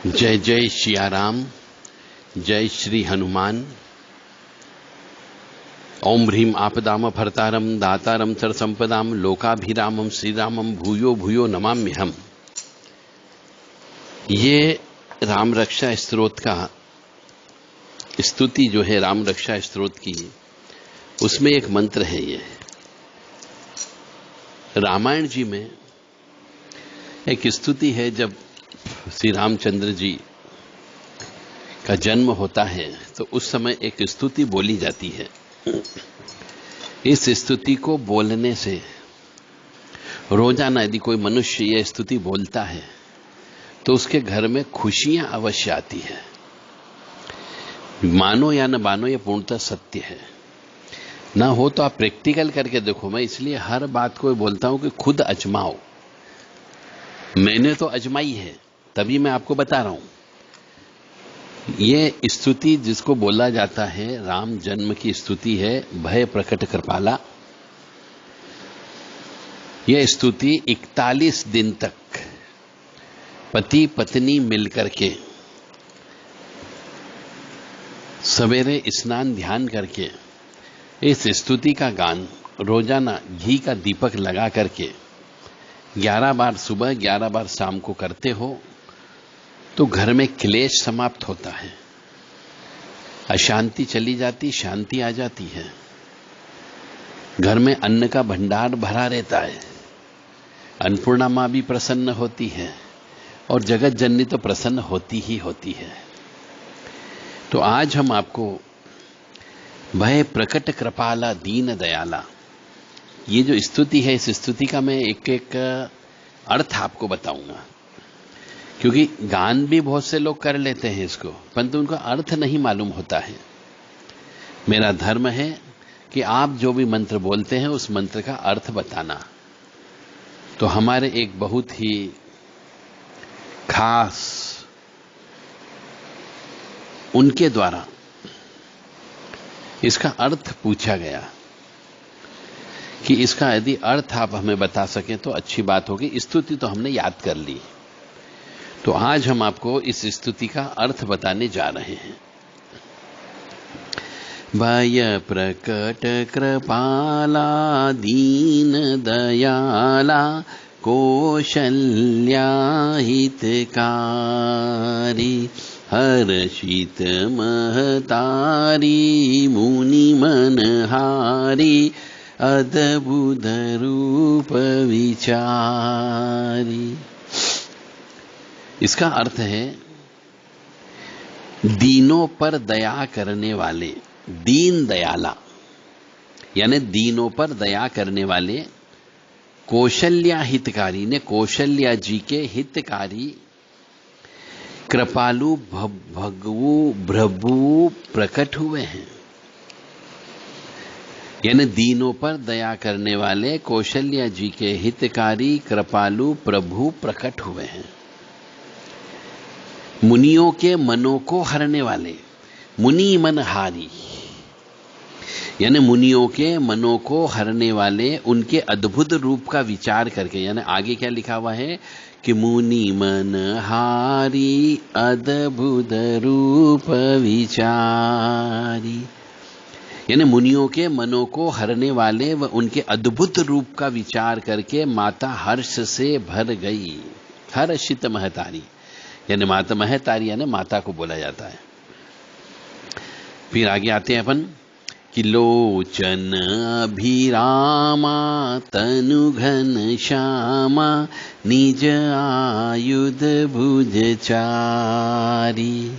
जय जय सिया राम, जय श्री हनुमान। ओम ह्रीम आपदाम भर्तारम दातारम चर संपदाम लोकाभिरामम श्रीरामम भूयो भूयो नमाम्यहम्। ये राम रक्षा स्तोत्र का स्तुति जो है राम रक्षा स्तोत्र की, उसमें एक मंत्र है। ये रामायण जी में एक स्तुति है। जब श्री रामचंद्र जी का जन्म होता है तो उस समय एक स्तुति बोली जाती है। इस स्तुति को बोलने से रोजाना यदि कोई मनुष्य यह स्तुति बोलता है तो उसके घर में खुशियां अवश्य आती है। मानो या न मानो, यह पूर्णतः सत्य है। ना हो तो आप प्रैक्टिकल करके देखो। मैं इसलिए हर बात को बोलता हूं कि खुद अजमाओ। मैंने तो अजमाई है, तभी मैं आपको बता रहा हूं। ये स्तुति जिसको बोला जाता है राम जन्म की स्तुति है, भय प्रकट कृपाला। यह स्तुति 41 दिन तक पति पत्नी मिलकर के सवेरे स्नान ध्यान करके इस स्तुति का गान रोजाना घी का दीपक लगा करके 11 बार सुबह 11 बार शाम को करते हो तो घर में क्लेश समाप्त होता है, अशांति चली जाती, शांति आ जाती है। घर में अन्न का भंडार भरा रहता है, अन्नपूर्णा मां भी प्रसन्न होती है और जगत जननी तो प्रसन्न होती ही होती है। तो आज हम आपको भय प्रकट कृपाला दीन दयाला, ये जो स्तुति है, इस स्तुति का मैं एक एक अर्थ आपको बताऊंगा। क्योंकि गान भी बहुत से लोग कर लेते हैं इसको, परंतु उनका अर्थ नहीं मालूम होता है। मेरा धर्म है कि आप जो भी मंत्र बोलते हैं उस मंत्र का अर्थ बताना। तो हमारे एक बहुत ही खास उनके द्वारा इसका अर्थ पूछा गया कि इसका यदि अर्थ आप हमें बता सकें तो अच्छी बात होगी। स्तुति तो हमने याद कर ली, तो आज हम आपको इस स्तुति का अर्थ बताने जा रहे हैं। भय प्रकट कृपाला दीन दयाला कौशल्या हितकारी हर्षित महतारी मुनि मनहारी अद्भुत रूप विचारी। इसका अर्थ है दीनों पर दया करने वाले, दीन दयाला यानी दीनों पर दया करने वाले, कौशल्या हितकारी ने कौशल्या जी के हितकारी, कृपालु भगवु प्रभु प्रकट हुए हैं। यानी दीनों पर दया करने वाले कौशल्या जी के हितकारी कृपालु प्रभु प्रकट हुए हैं। मुनियों के मनों को हरने वाले, मुनि मनहारी यानी मुनियों के मनों को हरने वाले, उनके अद्भुत रूप का विचार करके। यानी आगे क्या लिखा हुआ है कि मुनि मनहारी अद्भुत रूप विचारी। यानी मुनियों के मनों को हरने वाले व उनके अद्भुत रूप का विचार करके माता हर्ष से भर गई। हर्षित महतारी यानी माता महतारी यानी माता को बोला जाता है। फिर आगे आते हैं अपन कि लोचन अभिरामा तनु घन श्यामा निज आयुध भुज चारी।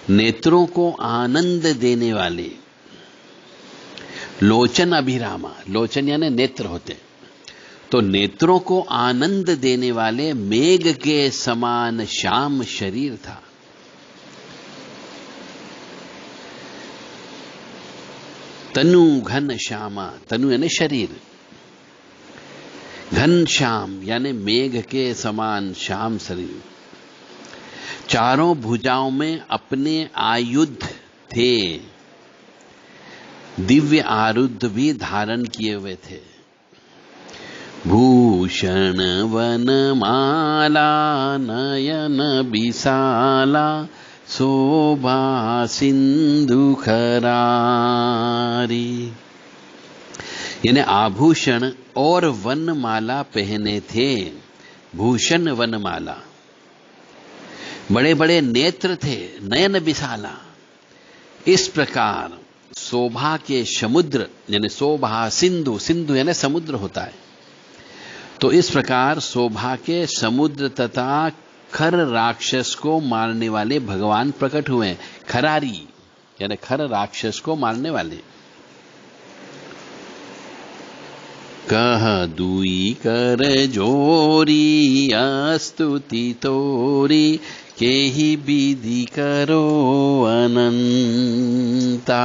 नेत्रों को आनंद देने वाले, लोचन अभिरामा, लोचन यानी नेत्र होते, तो नेत्रों को आनंद देने वाले मेघ के समान श्याम शरीर था। तनु घन श्यामा, तनु यानी शरीर, घन श्याम यानी मेघ के समान श्याम शरीर। चारों भुजाओं में अपने आयुध थे, दिव्य आयुध भी धारण किए हुए थे। भुज भूषण वनमाला नयन बिसाला शोभा सिंधु खरारी। यानी आभूषण और वनमाला पहने थे। भूषण वनमाला, बड़े बड़े नेत्र थे, नयन विशाला। इस प्रकार शोभा के समुद्र यानी शोभा सिंधु, सिंधु यानी समुद्र होता है। तो इस प्रकार शोभा के समुद्र तथा खर राक्षस को मारने वाले भगवान प्रकट हुए। खरारी यानी खर राक्षस को मारने वाले। कह दुई कर जोरी अस्तुति तोरी केहि विधि करो अनंता।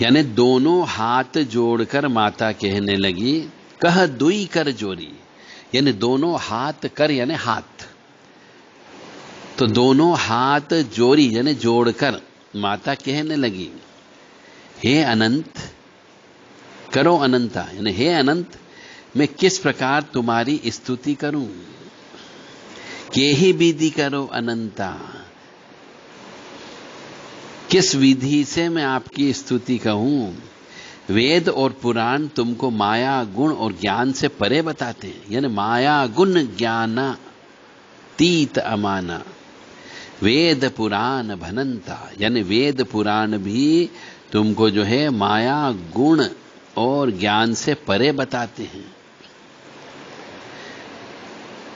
यानी दोनों हाथ जोड़कर माता कहने लगी, कह दुई कर जोरी, यानी दोनों हाथ कर यानी हाथ। तो दोनों हाथ जोड़ी यानी जोड़कर माता कहने लगी, हे अनंत करो अनंता, यानी हे अनंत मैं किस प्रकार तुम्हारी स्तुति करूं। केहि विधि करो अनंता, किस विधि से मैं आपकी स्तुति कहूं। वेद और पुराण तुमको माया गुण और ज्ञान से परे बताते हैं। यानी माया गुण ज्ञाना तीत अमाना वेद पुराण भनंता, यानी वेद पुराण भी तुमको जो है माया गुण और ज्ञान से परे बताते हैं।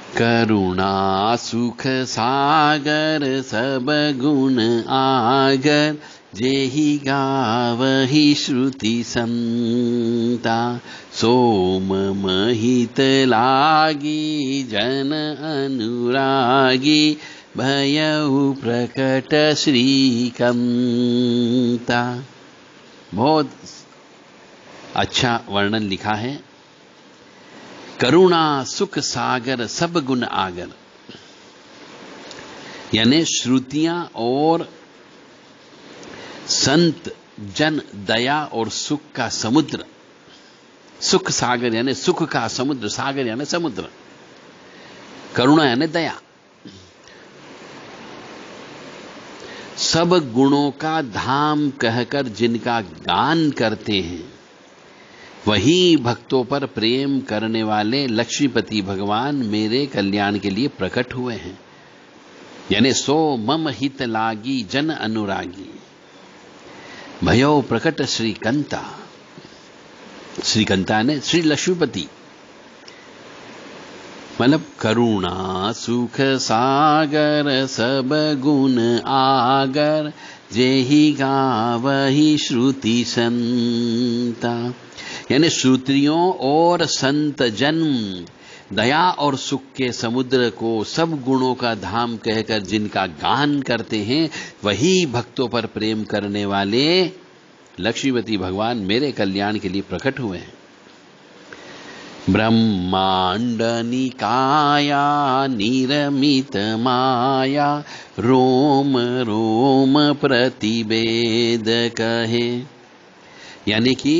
करुणा सुख सागर सब गुण आगर जेहि गावहि श्रुति संता। सोम महित लागी जन अनुरागी भयउ प्रकट श्रीकंता। बहुत अच्छा वर्णन लिखा है। करुणा सुख सागर सब गुण आगर, यानी श्रुतियां और संत जन दया और सुख का समुद्र। सुख सागर यानी सुख का समुद्र, सागर यानी समुद्र, करुणा यानी दया। सब गुणों का धाम कहकर जिनका गान करते हैं, वही भक्तों पर प्रेम करने वाले लक्ष्मीपति भगवान मेरे कल्याण के लिए प्रकट हुए हैं। यानी सो मम हित लागी जन अनुरागी भयो प्रकट श्रीकंता। श्रीकंता ने श्री लक्ष्मीपति, मतलब करुणा सुख सागर सब गुण आगर जेहि गावहि श्रुति संता। यानी श्रुतियों और संत जन दया और सुख के समुद्र को सब गुणों का धाम कहकर जिनका गान करते हैं, वही भक्तों पर प्रेम करने वाले लक्ष्मीपति भगवान मेरे कल्याण के लिए प्रकट हुए हैं। ब्रह्मांड निकाया निरमित माया रोम रोम प्रतिवेद कहे। यानी कि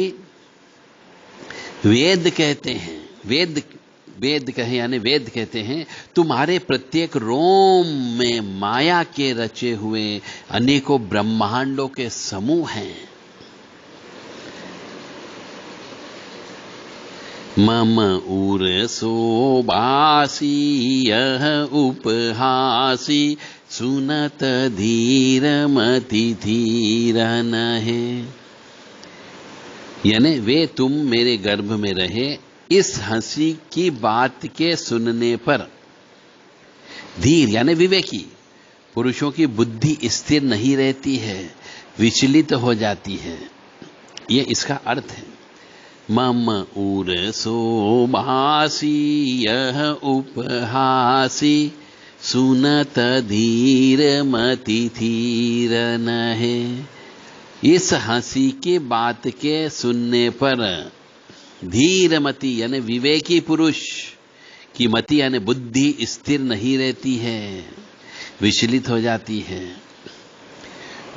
वेद कहते हैं, वेद कहे यानी वेद कहते हैं तुम्हारे प्रत्येक रोम में माया के रचे हुए अनेकों ब्रह्मांडों के समूह हैं। मम उर शोभासी यह उपहासी सुनत धीर मति धीरन है। यानी वे तुम मेरे गर्भ में रहे, इस हंसी की बात के सुनने पर धीर यानी विवेकी पुरुषों की बुद्धि स्थिर नहीं रहती है, विचलित हो जाती है। ये इसका अर्थ है। मम उर शोभासी यह उपहासी सुनत धीर मति धीर न है। इस हंसी की बात के सुनने पर धीर मति यानी विवेकी पुरुष की मति यानी बुद्धि स्थिर नहीं रहती है, विचलित हो जाती है।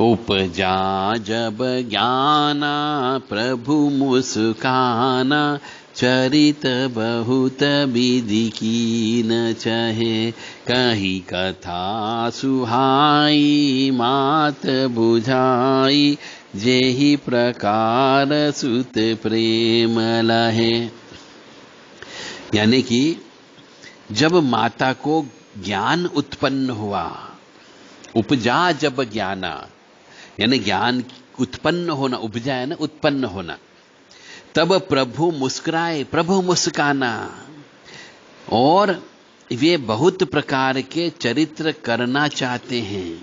उपजा जब ज्ञाना प्रभु मुस्काना, चरित बहुत विधि कीन चहे, कही कथा सुहाई मात बुझाई, जेहि प्रकार सुत प्रेम लहे। यानी कि जब माता को ज्ञान उत्पन्न हुआ, उपजा जब ज्ञाना, यानी ज्ञान उत्पन्न होना, उपजा है ना उत्पन्न होना, तब प्रभु मुस्कुराए, प्रभु मुस्काना। और वे बहुत प्रकार के चरित्र करना चाहते हैं।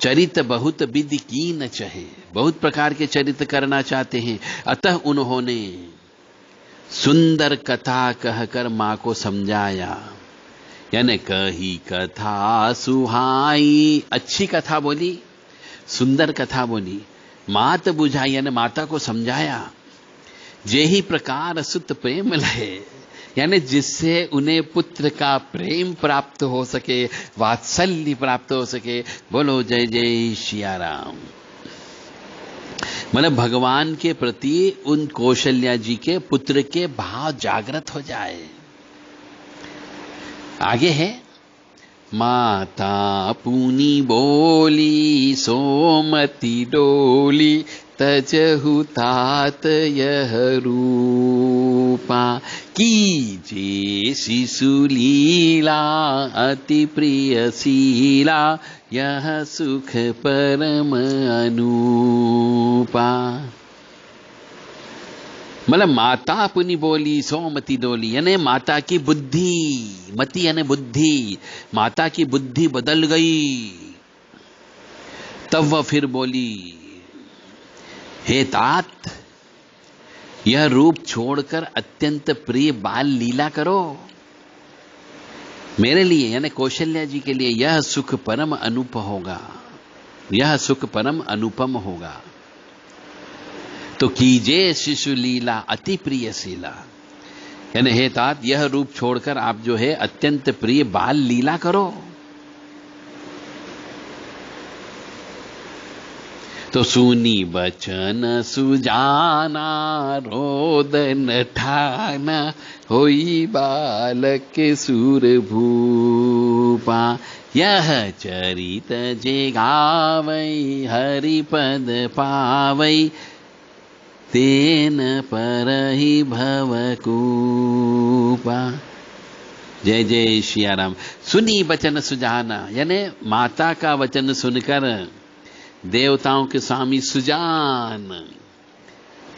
चरित बहुत विधि कीन चहे, बहुत प्रकार के चरित्र करना चाहते हैं। अतः उन्होंने सुंदर कथा कहकर मां को समझाया, यानी कही कथा सुहाई, अच्छी कथा बोली, सुंदर कथा बोली, मात बुझाई यानी माता को समझाया। जेहि प्रकार सुत प्रेम लहे, यानी जिससे उन्हें पुत्र का प्रेम प्राप्त हो सके, वात्सल्य प्राप्त हो सके। बोलो जय जय सिया राम। मतलब भगवान के प्रति उन कौशल्या जी के पुत्र के भाव जागृत हो जाए। आगे है, माता पुनि बोली सोमति डोली, तजहु तात यह रूपा, कीजे शिशु लीला अति प्रिय शीला, यह सुख परम अनूपा। मतलब माता अपनी बोली सोमति डोली, यानी माता की बुद्धि, मति यानी बुद्धि, माता की बुद्धि बदल गई। तब वह फिर बोली, हे तात, यह रूप छोड़कर अत्यंत प्रिय बाल लीला करो मेरे लिए, यानी कौशल्या जी के लिए। यह सुख परम अनूप होगा, यह सुख परम अनुपम होगा। तो कीजे शिशु लीला अति प्रिय शीला, यानी हे तात, यह रूप छोड़कर आप जो है अत्यंत प्रिय बाल लीला करो। तो सुनी बचन सुजाना, रोदन ठाना, होई बालक सुर भूपा, यह चरित जे गावई, हरिपद पावई, तेन परहि भवकूपा। जय जय सिया राम। सुनी वचन सुजाना, यानी माता का वचन सुनकर देवताओं के स्वामी सुजान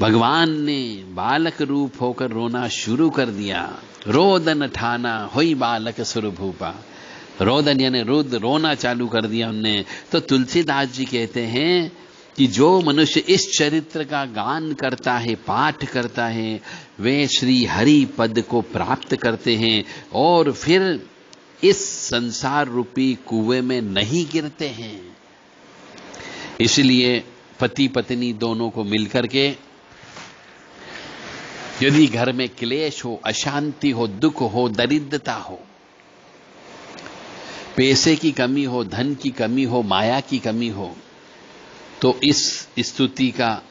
भगवान ने बालक रूप होकर रोना शुरू कर दिया। रोदन ठाना होई बालक सुरभूपा, रोदन यानी रुद, रोना चालू कर दिया उनने। तो तुलसीदास जी कहते हैं कि जो मनुष्य इस चरित्र का गान करता है, पाठ करता है, वे श्री हरि पद को प्राप्त करते हैं और फिर इस संसार रूपी कुएं में नहीं गिरते हैं। इसलिए पति पत्नी दोनों को मिलकर के यदि घर में क्लेश हो, अशांति हो, दुख हो, दरिद्रता हो, पैसे की कमी हो, धन की कमी हो, माया की कमी हो, तो इस स्तुति का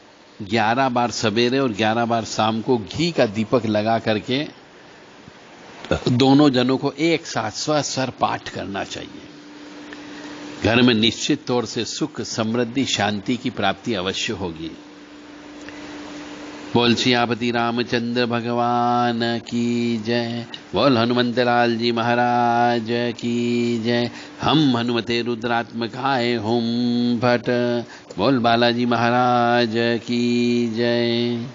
11 बार सवेरे और 11 बार शाम को घी का दीपक लगा करके दोनों जनों को एक साथ स्वस्वर पाठ करना चाहिए। घर में निश्चित तौर से सुख, समृद्धि, शांति की प्राप्ति अवश्य होगी। बोल सियापति रामचंद्र भगवान की जय। बोल हनुमंत लाल जी महाराज की जय। हम हनुमते रुद्रात्मकाय हुम फट। बोल बालाजी महाराज की जय।